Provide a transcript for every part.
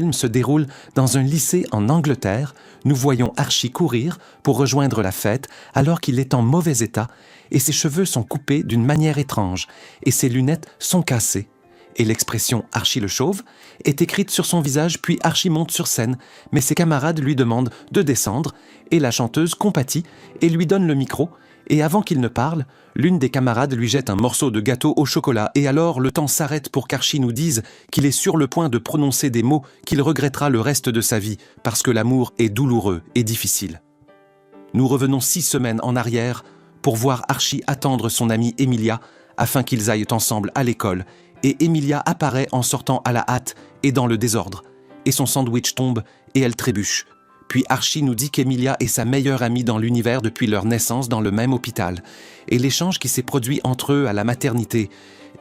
film se déroule dans un lycée en Angleterre. Nous voyons Archie courir pour rejoindre la fête alors qu'il est en mauvais état et ses cheveux sont coupés d'une manière étrange et ses lunettes sont cassées. Et l'expression « Archie le chauve » est écrite sur son visage, puis Archie monte sur scène, mais ses camarades lui demandent de descendre et la chanteuse compatit et lui donne le micro. Et avant qu'il ne parle, l'une des camarades lui jette un morceau de gâteau au chocolat et alors le temps s'arrête pour qu'Archie nous dise qu'il est sur le point de prononcer des mots qu'il regrettera le reste de sa vie parce que l'amour est douloureux et difficile. Nous revenons 6 semaines en arrière pour voir Archie attendre son amie Emilia afin qu'ils aillent ensemble à l'école et Emilia apparaît en sortant à la hâte et dans le désordre et son sandwich tombe et elle trébuche. Puis Archie nous dit qu'Emilia est sa meilleure amie dans l'univers depuis leur naissance dans le même hôpital, et l'échange qui s'est produit entre eux à la maternité.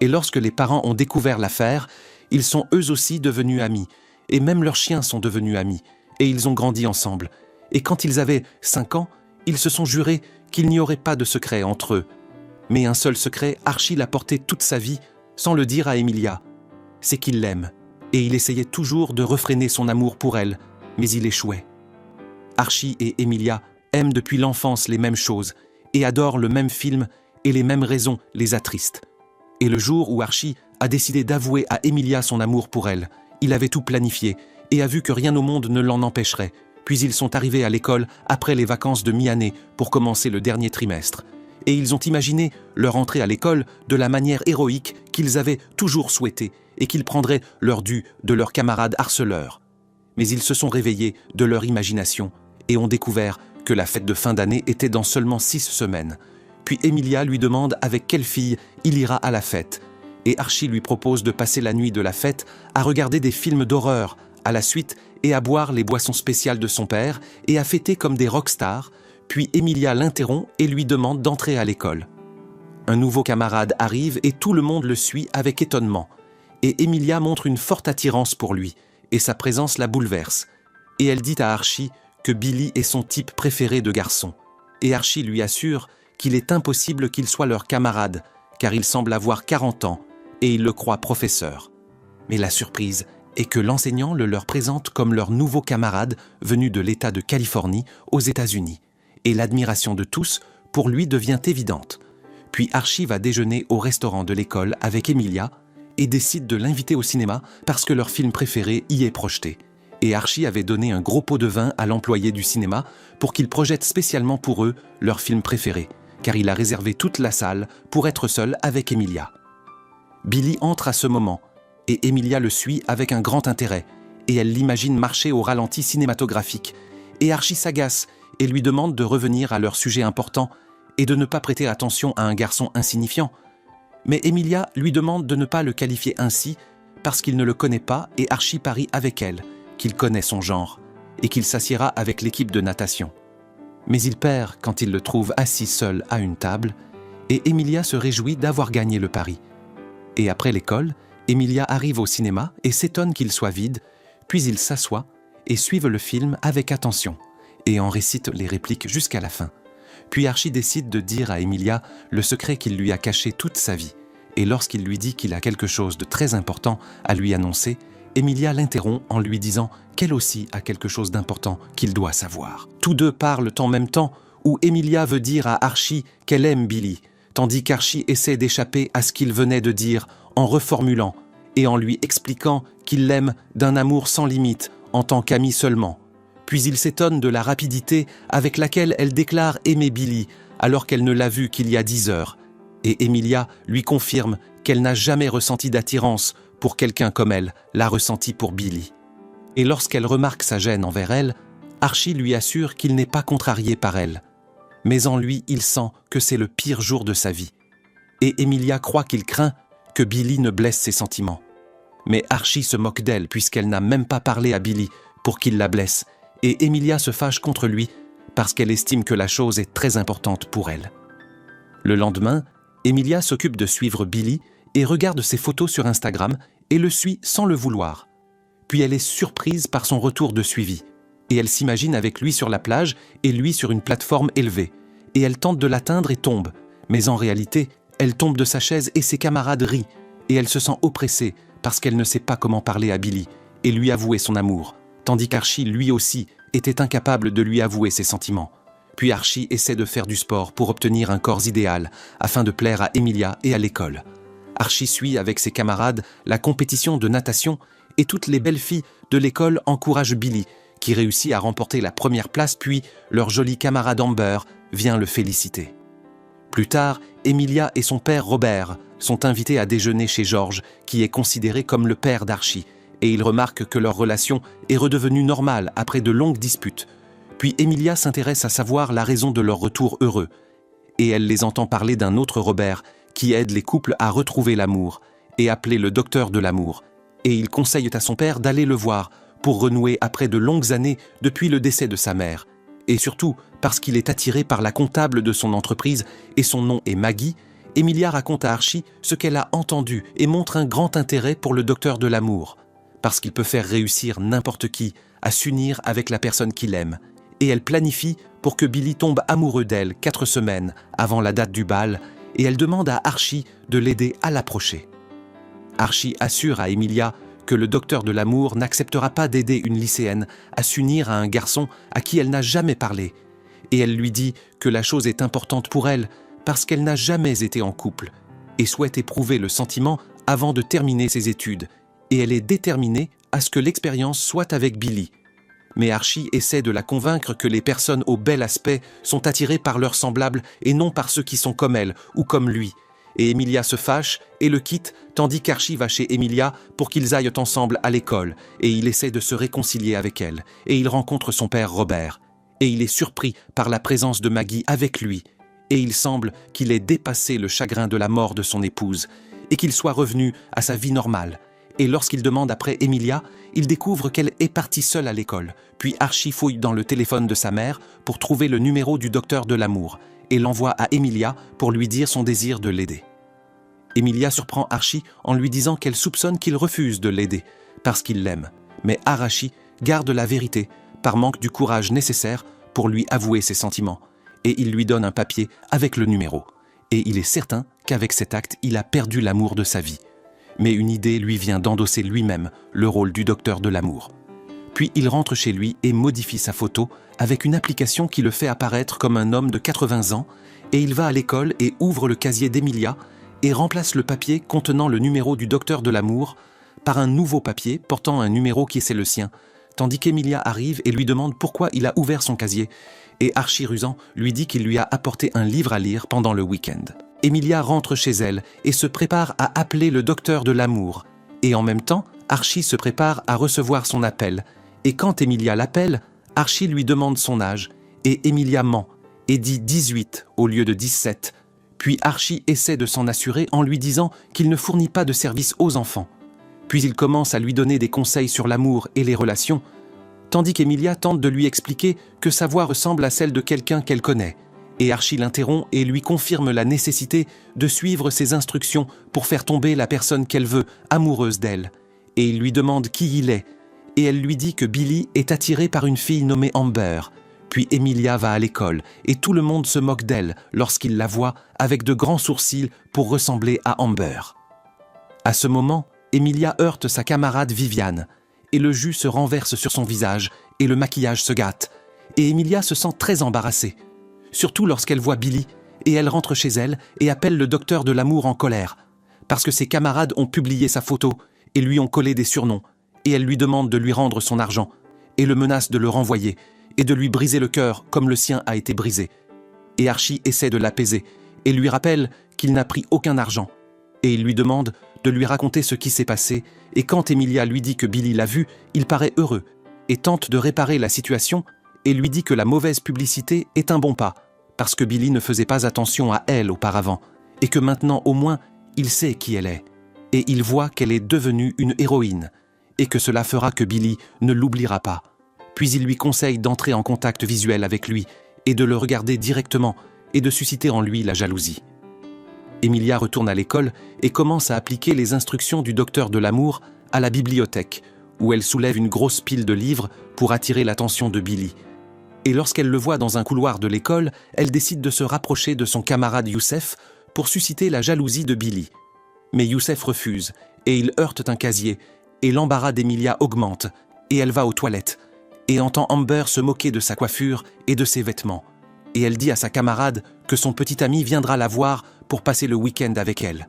Et lorsque les parents ont découvert l'affaire, ils sont eux aussi devenus amis, et même leurs chiens sont devenus amis, et ils ont grandi ensemble. Et quand ils avaient 5 ans, ils se sont jurés qu'il n'y aurait pas de secret entre eux. Mais un seul secret, Archie l'a porté toute sa vie, sans le dire à Emilia. C'est qu'il l'aime, et il essayait toujours de refréner son amour pour elle, mais il échouait. Archie et Emilia aiment depuis l'enfance les mêmes choses et adorent le même film et les mêmes raisons les attristent. Et le jour où Archie a décidé d'avouer à Emilia son amour pour elle, il avait tout planifié et a vu que rien au monde ne l'en empêcherait. Puis ils sont arrivés à l'école après les vacances de mi-année pour commencer le dernier trimestre. Et ils ont imaginé leur entrée à l'école de la manière héroïque qu'ils avaient toujours souhaité et qu'ils prendraient leur dû de leurs camarades harceleurs. Mais ils se sont réveillés de leur imagination et ont découvert que la fête de fin d'année était dans seulement 6 semaines. Puis Emilia lui demande avec quelle fille il ira à la fête. Et Archie lui propose de passer la nuit de la fête à regarder des films d'horreur à la suite et à boire les boissons spéciales de son père et à fêter comme des rockstars. Puis Emilia l'interrompt et lui demande d'entrer à l'école. Un nouveau camarade arrive et tout le monde le suit avec étonnement. Et Emilia montre une forte attirance pour lui et sa présence la bouleverse. Et elle dit à Archie que Billy est son type préféré de garçon. Et Archie lui assure qu'il est impossible qu'il soit leur camarade, car il semble avoir 40 ans, et il le croit professeur. Mais la surprise est que l'enseignant le leur présente comme leur nouveau camarade venu de l'État de Californie aux États-Unis. Et l'admiration de tous, pour lui, devient évidente. Puis Archie va déjeuner au restaurant de l'école avec Emilia et décide de l'inviter au cinéma parce que leur film préféré y est projeté. Et Archie avait donné un gros pot de vin à l'employé du cinéma pour qu'il projette spécialement pour eux leur film préféré, car il a réservé toute la salle pour être seul avec Emilia. Billy entre à ce moment, et Emilia le suit avec un grand intérêt, et elle l'imagine marcher au ralenti cinématographique. Et Archie s'agace et lui demande de revenir à leur sujet important et de ne pas prêter attention à un garçon insignifiant. Mais Emilia lui demande de ne pas le qualifier ainsi parce qu'il ne le connaît pas et Archie parie avec elle qu'il connaît son genre et qu'il s'assiera avec l'équipe de natation. Mais il perd quand il le trouve assis seul à une table et Emilia se réjouit d'avoir gagné le pari. Et après l'école, Emilia arrive au cinéma et s'étonne qu'il soit vide, puis ils s'assoient et suivent le film avec attention et en récitent les répliques jusqu'à la fin. Puis Archie décide de dire à Emilia le secret qu'il lui a caché toute sa vie. Et lorsqu'il lui dit qu'il a quelque chose de très important à lui annoncer, Emilia l'interrompt en lui disant qu'elle aussi a quelque chose d'important qu'il doit savoir. Tous deux parlent en même temps où Emilia veut dire à Archie qu'elle aime Billy, tandis qu'Archie essaie d'échapper à ce qu'il venait de dire en reformulant et en lui expliquant qu'il l'aime d'un amour sans limite en tant qu'ami seulement. Puis il s'étonne de la rapidité avec laquelle elle déclare aimer Billy alors qu'elle ne l'a vu qu'il y a 10 heures. Et Emilia lui confirme qu'elle n'a jamais ressenti d'attirance pour quelqu'un comme elle l'a ressenti pour Billy. Et lorsqu'elle remarque sa gêne envers elle, Archie lui assure qu'il n'est pas contrarié par elle. Mais en lui, il sent que c'est le pire jour de sa vie. Et Emilia croit qu'il craint que Billy ne blesse ses sentiments. Mais Archie se moque d'elle puisqu'elle n'a même pas parlé à Billy pour qu'il la blesse. Et Emilia se fâche contre lui parce qu'elle estime que la chose est très importante pour elle. Le lendemain, Emilia s'occupe de suivre Billy et regarde ses photos sur Instagram et le suit sans le vouloir. Puis elle est surprise par son retour de suivi. Et elle s'imagine avec lui sur la plage et lui sur une plateforme élevée. Et elle tente de l'atteindre et tombe. Mais en réalité, elle tombe de sa chaise et ses camarades rient. Et elle se sent oppressée parce qu'elle ne sait pas comment parler à Billy et lui avouer son amour, tandis qu'Archie, lui aussi, était incapable de lui avouer ses sentiments. Puis Archie essaie de faire du sport pour obtenir un corps idéal, afin de plaire à Emilia et à l'école. Archie suit avec ses camarades la compétition de natation et toutes les belles filles de l'école encouragent Billy, qui réussit à remporter la première place, puis leur joli camarade Amber vient le féliciter. Plus tard, Emilia et son père Robert sont invités à déjeuner chez George, qui est considéré comme le père d'Archie, et ils remarquent que leur relation est redevenue normale après de longues disputes. Puis Emilia s'intéresse à savoir la raison de leur retour heureux, et elle les entend parler d'un autre Robert qui aide les couples à retrouver l'amour, et appelé le docteur de l'amour, et il conseille à son père d'aller le voir pour renouer après de longues années depuis le décès de sa mère, et surtout parce qu'il est attiré par la comptable de son entreprise et son nom est Maggie. Emilia raconte à Archie ce qu'elle a entendu et montre un grand intérêt pour le docteur de l'amour, parce qu'il peut faire réussir n'importe qui à s'unir avec la personne qu'il aime, et elle planifie pour que Billy tombe amoureux d'elle 4 semaines avant la date du bal, et elle demande à Archie de l'aider à l'approcher. Archie assure à Emilia que le docteur de l'amour n'acceptera pas d'aider une lycéenne à s'unir à un garçon à qui elle n'a jamais parlé, et elle lui dit que la chose est importante pour elle parce qu'elle n'a jamais été en couple et souhaite éprouver le sentiment avant de terminer ses études, et elle est déterminée à ce que l'expérience soit avec Billy. Mais Archie essaie de la convaincre que les personnes au bel aspect sont attirées par leurs semblables et non par ceux qui sont comme elle ou comme lui. Et Emilia se fâche et le quitte, tandis qu'Archie va chez Emilia pour qu'ils aillent ensemble à l'école, et il essaie de se réconcilier avec elle, et il rencontre son père Robert. Et il est surpris par la présence de Maggie avec lui, et il semble qu'il ait dépassé le chagrin de la mort de son épouse, et qu'il soit revenu à sa vie normale. Et lorsqu'il demande après Emilia, il découvre qu'elle est partie seule à l'école. Puis Archie fouille dans le téléphone de sa mère pour trouver le numéro du docteur de l'amour et l'envoie à Emilia pour lui dire son désir de l'aider. Emilia surprend Archie en lui disant qu'elle soupçonne qu'il refuse de l'aider parce qu'il l'aime. Mais Archie garde la vérité par manque du courage nécessaire pour lui avouer ses sentiments. Et il lui donne un papier avec le numéro. Et il est certain qu'avec cet acte, il a perdu l'amour de sa vie. Mais une idée lui vient d'endosser lui-même le rôle du docteur de l'amour. Puis il rentre chez lui et modifie sa photo avec une application qui le fait apparaître comme un homme de 80 ans, et il va à l'école et ouvre le casier d'Emilia et remplace le papier contenant le numéro du docteur de l'amour par un nouveau papier portant un numéro qui est le sien, tandis qu'Emilia arrive et lui demande pourquoi il a ouvert son casier, et Archie rusant lui dit qu'il lui a apporté un livre à lire pendant le week-end. Emilia rentre chez elle et se prépare à appeler le docteur de l'amour. Et en même temps, Archie se prépare à recevoir son appel. Et quand Emilia l'appelle, Archie lui demande son âge. Et Emilia ment et dit 18 au lieu de 17. Puis Archie essaie de s'en assurer en lui disant qu'il ne fournit pas de service aux enfants. Puis il commence à lui donner des conseils sur l'amour et les relations, tandis qu'Emilia tente de lui expliquer que sa voix ressemble à celle de quelqu'un qu'elle connaît. Et Archie l'interrompt et lui confirme la nécessité de suivre ses instructions pour faire tomber la personne qu'elle veut, amoureuse d'elle. Et il lui demande qui il est, et elle lui dit que Billy est attiré par une fille nommée Amber. Puis Emilia va à l'école, et tout le monde se moque d'elle lorsqu'il la voit avec de grands sourcils pour ressembler à Amber. À ce moment, Emilia heurte sa camarade Viviane, et le jus se renverse sur son visage, et le maquillage se gâte. Et Emilia se sent très embarrassée. Surtout lorsqu'elle voit Billy, et elle rentre chez elle et appelle le docteur de l'amour en colère, parce que ses camarades ont publié sa photo et lui ont collé des surnoms, et elle lui demande de lui rendre son argent, et le menace de le renvoyer, et de lui briser le cœur comme le sien a été brisé. Et Archie essaie de l'apaiser, et lui rappelle qu'il n'a pris aucun argent, et il lui demande de lui raconter ce qui s'est passé, et quand Emilia lui dit que Billy l'a vu, il paraît heureux, et tente de réparer la situation, et lui dit que la mauvaise publicité est un bon pas, parce que Billy ne faisait pas attention à elle auparavant, et que maintenant au moins il sait qui elle est, et il voit qu'elle est devenue une héroïne, et que cela fera que Billy ne l'oubliera pas. Puis il lui conseille d'entrer en contact visuel avec lui, et de le regarder directement, et de susciter en lui la jalousie. Emilia retourne à l'école et commence à appliquer les instructions du docteur de l'amour à la bibliothèque, où elle soulève une grosse pile de livres pour attirer l'attention de Billy. Et lorsqu'elle le voit dans un couloir de l'école, elle décide de se rapprocher de son camarade Youssef pour susciter la jalousie de Billy. Mais Youssef refuse, et il heurte un casier, et l'embarras d'Emilia augmente, et elle va aux toilettes, et entend Amber se moquer de sa coiffure et de ses vêtements. Et elle dit à sa camarade que son petit ami viendra la voir pour passer le week-end avec elle.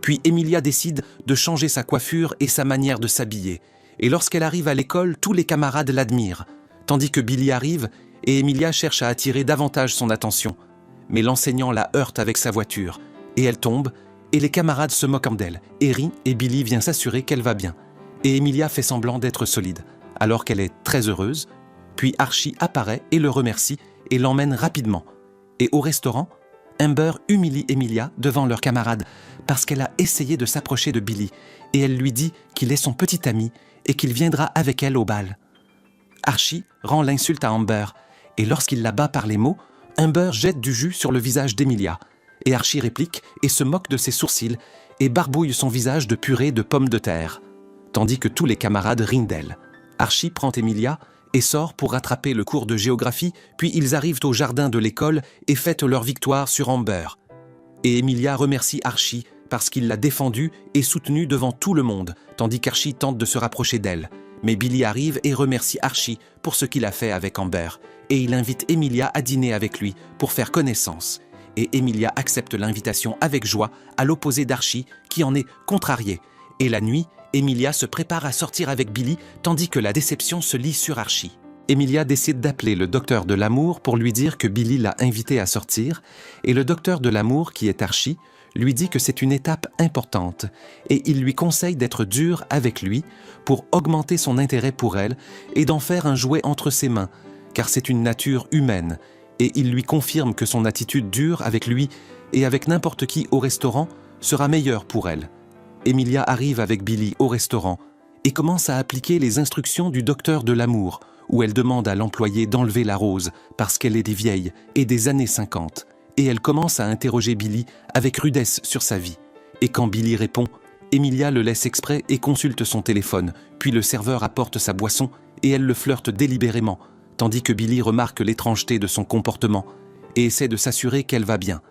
Puis Emilia décide de changer sa coiffure et sa manière de s'habiller, et lorsqu'elle arrive à l'école, tous les camarades l'admirent, tandis que Billy arrive et Emilia cherche à attirer davantage son attention. Mais l'enseignant la heurte avec sa voiture, et elle tombe, et les camarades se moquent d'elle, et rient, et Billy vient s'assurer qu'elle va bien. Et Emilia fait semblant d'être solide, alors qu'elle est très heureuse. Puis Archie apparaît et le remercie, et l'emmène rapidement. Et au restaurant, Amber humilie Emilia devant leurs camarades, parce qu'elle a essayé de s'approcher de Billy, et elle lui dit qu'il est son petit ami, et qu'il viendra avec elle au bal. Archie rend l'insulte à Amber, et lorsqu'il la bat par les mots, Amber jette du jus sur le visage d'Emilia, et Archie réplique et se moque de ses sourcils, et barbouille son visage de purée de pommes de terre, tandis que tous les camarades rient d'elle. Archie prend Emilia et sort pour rattraper le cours de géographie, puis ils arrivent au jardin de l'école et fêtent leur victoire sur Amber. Et Emilia remercie Archie parce qu'il l'a défendue et soutenue devant tout le monde, tandis qu'Archie tente de se rapprocher d'elle. Mais Billy arrive et remercie Archie pour ce qu'il a fait avec Amber, et il invite Emilia à dîner avec lui pour faire connaissance. Et Emilia accepte l'invitation avec joie, à l'opposé d'Archie, qui en est contrarié. Et la nuit, Emilia se prépare à sortir avec Billy, tandis que la déception se lit sur Archie. Emilia décide d'appeler le docteur de l'amour pour lui dire que Billy l'a invité à sortir, et le docteur de l'amour, qui est Archie, lui dit que c'est une étape importante, et il lui conseille d'être dur avec lui pour augmenter son intérêt pour elle et d'en faire un jouet entre ses mains, car c'est une nature humaine, et il lui confirme que son attitude dure avec lui et avec n'importe qui au restaurant sera meilleure pour elle. Emilia arrive avec Billy au restaurant et commence à appliquer les instructions du docteur de l'amour, où elle demande à l'employé d'enlever la rose parce qu'elle est des vieilles et des années 50, et elle commence à interroger Billy avec rudesse sur sa vie. Et quand Billy répond, Emilia le laisse exprès et consulte son téléphone, puis le serveur apporte sa boisson et elle le flirte délibérément, tandis que Billy remarque l'étrangeté de son comportement et essaie de s'assurer qu'elle va bien.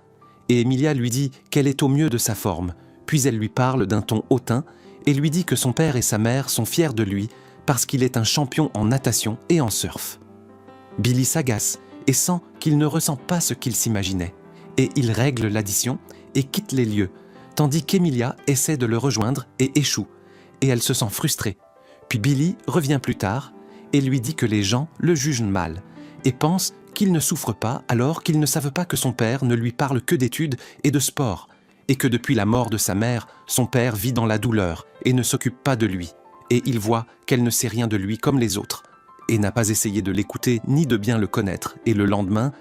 Et Emilia lui dit qu'elle est au mieux de sa forme, puis elle lui parle d'un ton hautain et lui dit que son père et sa mère sont fiers de lui parce qu'il est un champion en natation et en surf. Billy s'agace et sent qu'il ne ressent pas ce qu'il s'imaginait, et il règle l'addition et quitte les lieux, tandis qu'Emilia essaie de le rejoindre et échoue, et elle se sent frustrée. Puis Billy revient plus tard et lui dit que les gens le jugent mal et pensent qu'il ne souffre pas alors qu'ils ne savent pas que son père ne lui parle que d'études et de sport, et que depuis la mort de sa mère, son père vit dans la douleur et ne s'occupe pas de lui, et il voit qu'elle ne sait rien de lui comme les autres, et n'a pas essayé de l'écouter ni de bien le connaître. Et le lendemain,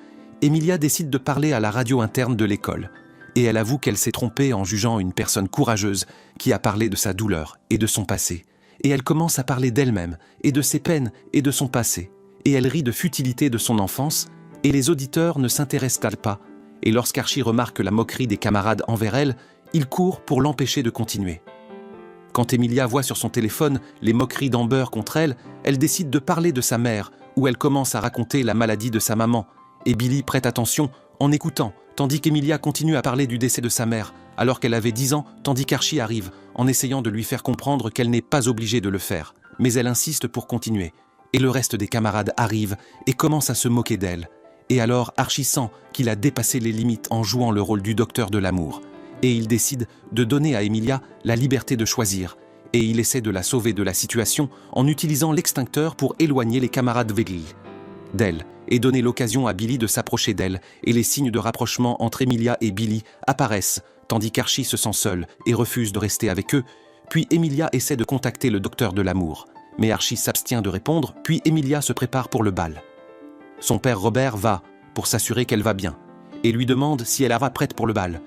Emilia décide de parler à la radio interne de l'école, et elle avoue qu'elle s'est trompée en jugeant une personne courageuse qui a parlé de sa douleur et de son passé, et elle commence à parler d'elle-même et de ses peines et de son passé, et elle rit de futilité de son enfance, et les auditeurs ne s'intéressent pas, et lorsqu'Archie remarque la moquerie des camarades envers elle, il court pour l'empêcher de continuer. Quand Emilia voit sur son téléphone les moqueries d'Amber contre elle, elle décide de parler de sa mère, où elle commence à raconter la maladie de sa maman, et Billy prête attention en écoutant, tandis qu'Emilia continue à parler du décès de sa mère, alors qu'elle avait 10 ans, tandis qu'Archie arrive, en essayant de lui faire comprendre qu'elle n'est pas obligée de le faire, mais elle insiste pour continuer, et le reste des camarades arrivent et commencent à se moquer d'elle. Et alors Archie sent qu'il a dépassé les limites en jouant le rôle du docteur de l'amour, et il décide de donner à Emilia la liberté de choisir, et il essaie de la sauver de la situation en utilisant l'extincteur pour éloigner les camarades d'elle, et donner l'occasion à Billy de s'approcher d'elle, et les signes de rapprochement entre Emilia et Billy apparaissent, tandis qu'Archie se sent seul et refuse de rester avec eux. Puis Emilia essaie de contacter le docteur de l'amour, mais Archie s'abstient de répondre, puis Emilia se prépare pour le bal. Son père Robert va, pour s'assurer qu'elle va bien, et lui demande si elle va prête pour le bal.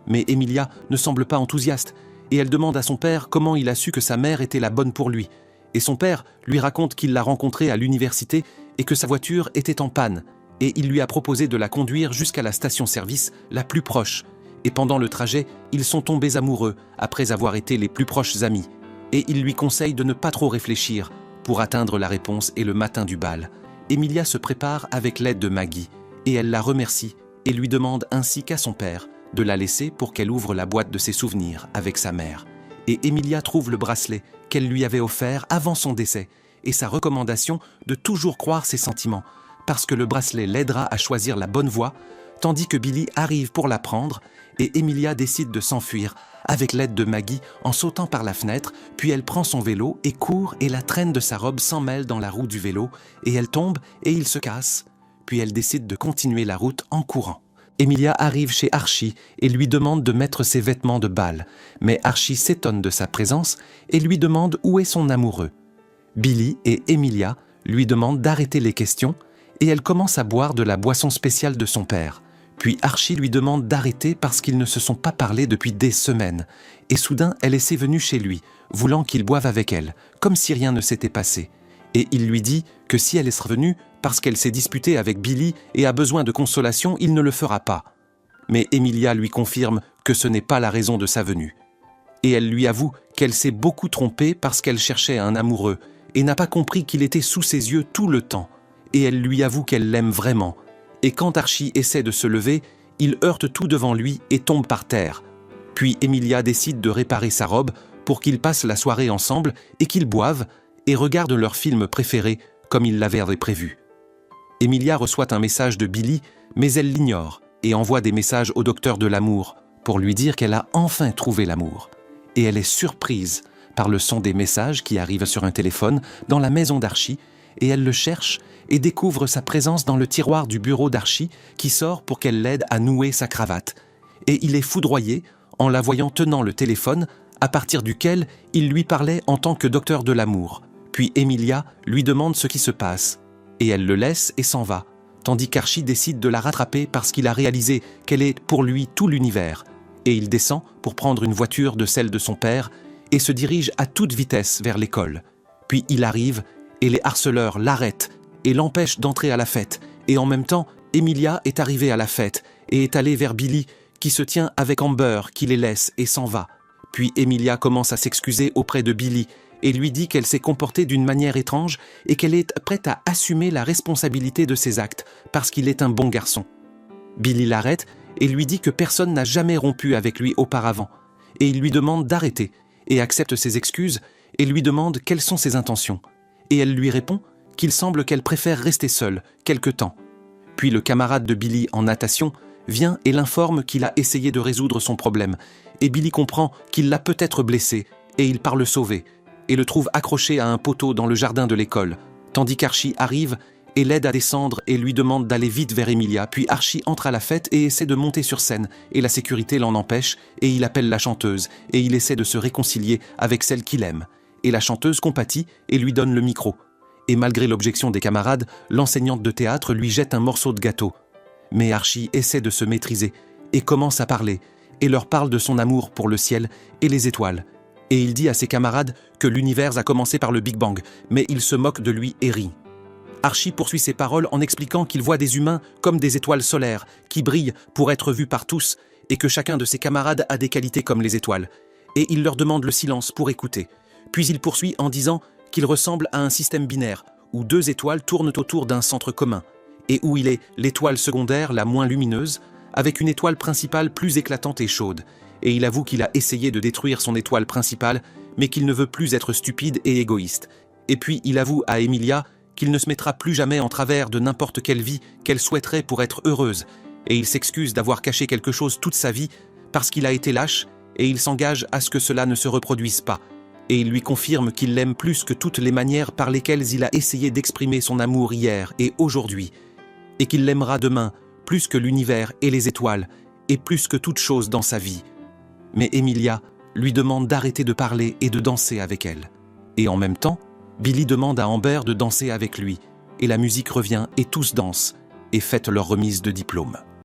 Mais Emilia ne semble pas enthousiaste, et elle demande à son père comment il a su que sa mère était la bonne pour lui. Et son père lui raconte qu'il l'a rencontrée à l'université et que sa voiture était en panne, et il lui a proposé de la conduire jusqu'à la station-service la plus proche. Et pendant le trajet, ils sont tombés amoureux après avoir été les plus proches amis, et il lui conseille de ne pas trop réfléchir pour atteindre la réponse. Et le matin du bal, Emilia se prépare avec l'aide de Maggie, et elle la remercie et lui demande ainsi qu'à son père de la laisser pour qu'elle ouvre la boîte de ses souvenirs avec sa mère. et Emilia trouve le bracelet qu'elle lui avait offert avant son décès et sa recommandation de toujours croire ses sentiments, parce que le bracelet l'aidera à choisir la bonne voie, tandis que Billy arrive pour la prendre et Emilia décide de s'enfuir avec l'aide de Maggie en sautant par la fenêtre, puis elle prend son vélo et court et la traîne de sa robe s'en mêle dans la roue du vélo et elle tombe et il se casse, puis elle décide de continuer la route en courant. Emilia arrive chez Archie et lui demande de mettre ses vêtements de bal, mais Archie s'étonne de sa présence et lui demande où est son amoureux. Billy et Emilia lui demandent d'arrêter les questions et elle commence à boire de la boisson spéciale de son père. Puis Archie lui demande d'arrêter parce qu'ils ne se sont pas parlé depuis des semaines. Et soudain, elle est venue chez lui, voulant qu'il boive avec elle, comme si rien ne s'était passé. Et il lui dit que si elle est revenue parce qu'elle s'est disputée avec Billy et a besoin de consolation, il ne le fera pas. Mais Emilia lui confirme que ce n'est pas la raison de sa venue. Et elle lui avoue qu'elle s'est beaucoup trompée parce qu'elle cherchait un amoureux et n'a pas compris qu'il était sous ses yeux tout le temps. Et elle lui avoue qu'elle l'aime vraiment. Et quand Archie essaie de se lever, il heurte tout devant lui et tombe par terre. Puis Emilia décide de réparer sa robe pour qu'ils passent la soirée ensemble et qu'ils boivent et regardent leur film préféré comme ils l'avaient prévu. Emilia reçoit un message de Billy, mais elle l'ignore et envoie des messages au docteur de l'amour pour lui dire qu'elle a enfin trouvé l'amour. Et elle est surprise par le son des messages qui arrivent sur un téléphone dans la maison d'Archie et elle le cherche et découvre sa présence dans le tiroir du bureau d'Archie qui sort pour qu'elle l'aide à nouer sa cravate. Et il est foudroyé en la voyant tenant le téléphone à partir duquel il lui parlait en tant que docteur de l'amour. Puis Emilia lui demande ce qui se passe et elle le laisse et s'en va, tandis qu'Archie décide de la rattraper parce qu'il a réalisé qu'elle est pour lui tout l'univers. Et il descend pour prendre une voiture de celle de son père et se dirige à toute vitesse vers l'école. Puis il arrive et les harceleurs l'arrêtent et l'empêchent d'entrer à la fête. Et en même temps, Emilia est arrivée à la fête et est allée vers Billy qui se tient avec Amber qui les laisse et s'en va. Puis Emilia commence à s'excuser auprès de Billy et lui dit qu'elle s'est comportée d'une manière étrange et qu'elle est prête à assumer la responsabilité de ses actes parce qu'il est un bon garçon. Billy l'arrête et lui dit que personne n'a jamais rompu avec lui auparavant et il lui demande d'arrêter et accepte ses excuses et lui demande quelles sont ses intentions. Et elle lui répond qu'il semble qu'elle préfère rester seule quelque temps. Puis le camarade de Billy en natation vient et l'informe qu'il a essayé de résoudre son problème. Et Billy comprend qu'il l'a peut-être blessé et il part le sauver et le trouve accroché à un poteau dans le jardin de l'école, tandis qu'Archie arrive et l'aide à descendre et lui demande d'aller vite vers Emilia. Puis Archie entre à la fête et essaie de monter sur scène et la sécurité l'en empêche et il appelle la chanteuse et il essaie de se réconcilier avec celle qu'il aime. Et la chanteuse compatit et lui donne le micro. Et malgré l'objection des camarades, l'enseignante de théâtre lui jette un morceau de gâteau. Mais Archie essaie de se maîtriser et commence à parler et leur parle de son amour pour le ciel et les étoiles. Et il dit à ses camarades que l'univers a commencé par le Big Bang, mais il se moque de lui et rit. Archie poursuit ses paroles en expliquant qu'il voit des humains comme des étoiles solaires qui brillent pour être vus par tous et que chacun de ses camarades a des qualités comme les étoiles. Et il leur demande le silence pour écouter. Puis il poursuit en disant qu'il ressemble à un système binaire où deux étoiles tournent autour d'un centre commun et où il est l'étoile secondaire la moins lumineuse avec une étoile principale plus éclatante et chaude. Et il avoue qu'il a essayé de détruire son étoile principale mais qu'il ne veut plus être stupide et égoïste. Et puis il avoue à Emilia qu'il ne se mettra plus jamais en travers de n'importe quelle vie qu'elle souhaiterait pour être heureuse. Et il s'excuse d'avoir caché quelque chose toute sa vie parce qu'il a été lâche et il s'engage à ce que cela ne se reproduise pas. Et il lui confirme qu'il l'aime plus que toutes les manières par lesquelles il a essayé d'exprimer son amour hier et aujourd'hui, et qu'il l'aimera demain plus que l'univers et les étoiles, et plus que toute chose dans sa vie. Mais Emilia lui demande d'arrêter de parler et de danser avec elle. Et en même temps, Billy demande à Amber de danser avec lui, et la musique revient et tous dansent, et fêtent leur remise de diplôme.